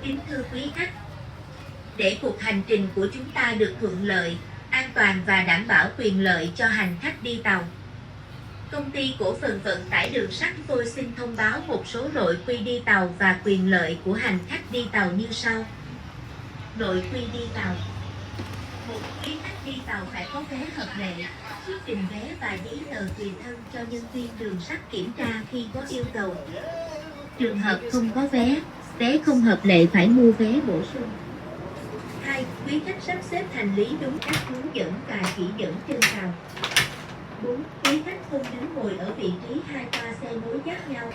Kính thưa quý khách, để cuộc hành trình của chúng ta được thuận lợi, an toàn và đảm bảo quyền lợi cho hành khách đi tàu, Công ty cổ phần vận tải đường sắt tôi xin thông báo một số nội quy đi tàu và quyền lợi của hành khách đi tàu như sau. Nội quy đi tàu. Một, quý khách đi tàu phải có vé hợp lệ, xuất trình vé và giấy tờ tùy thân cho nhân viên đường sắt kiểm tra khi có yêu cầu. Trường hợp không có vé không hợp lệ phải mua vé bổ sung. 2. Quý khách sắp xếp hành lý đúng các hướng dẫn và chỉ dẫn trên tàu. 4. Quý khách không đứng ngồi ở vị trí hai toa xe nối giáp nhau.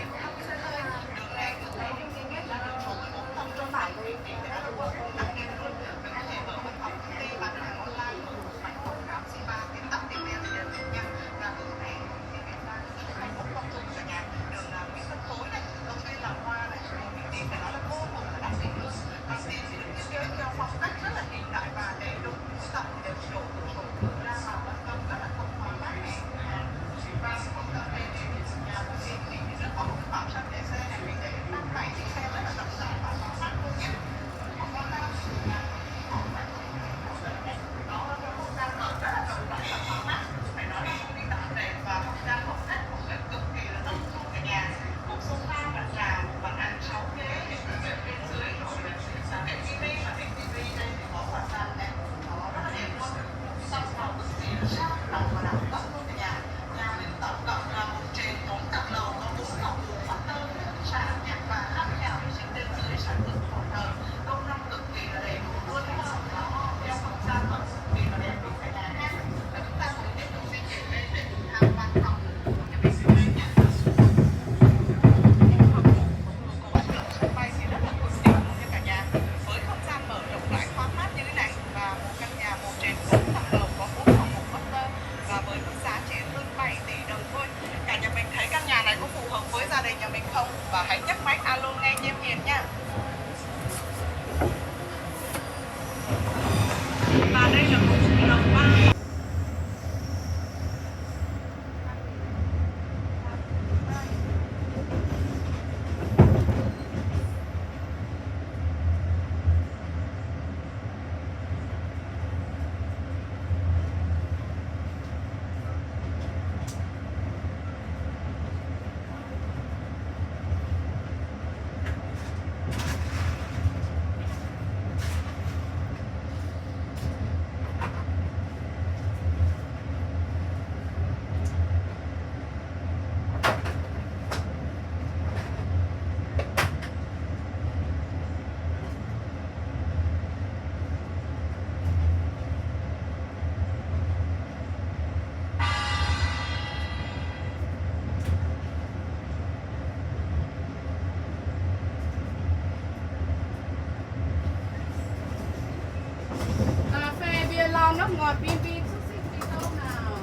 Và hãy nhấc máy alo ngay cho em Hiền nha. Và đây là một đồng 3. Cà phê bia lon nước ngọt pin pin xúc xích mì tôm nào.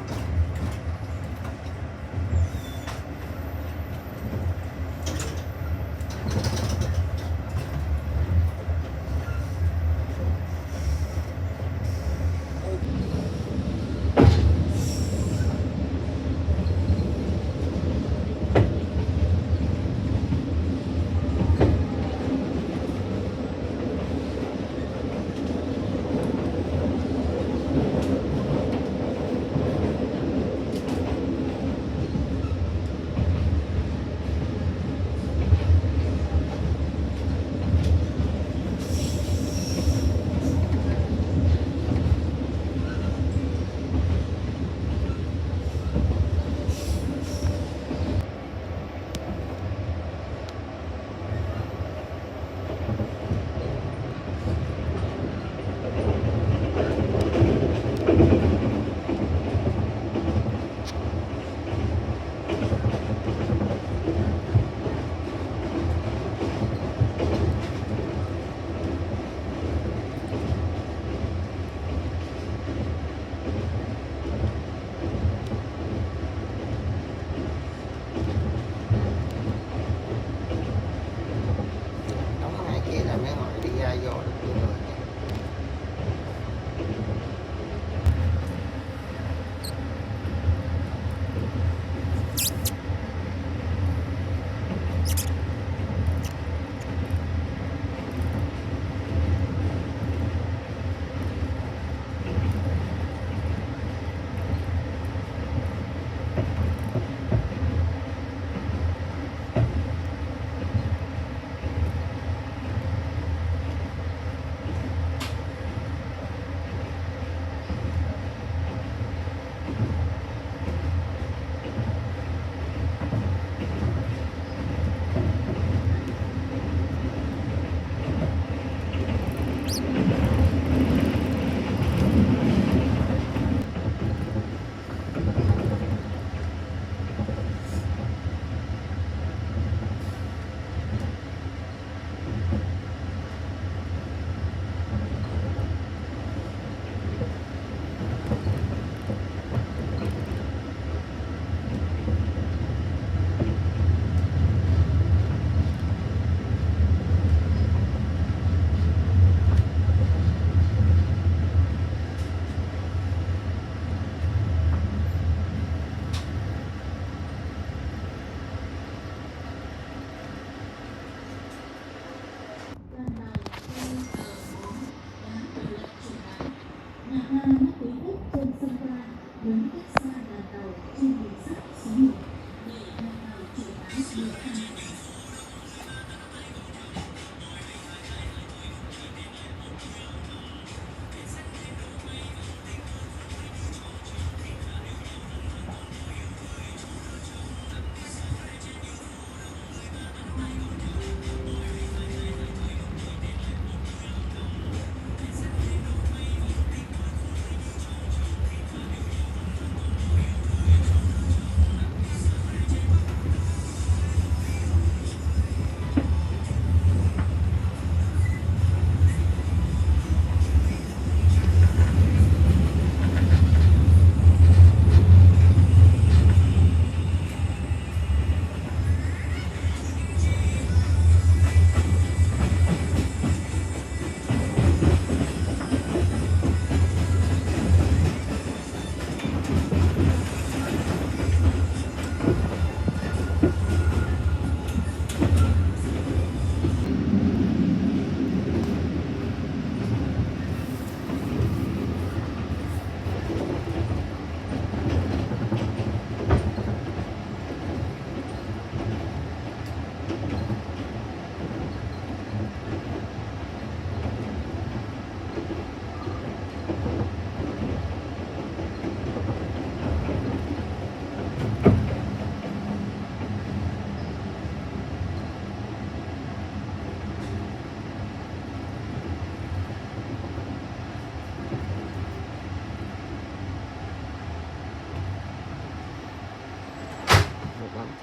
lắm.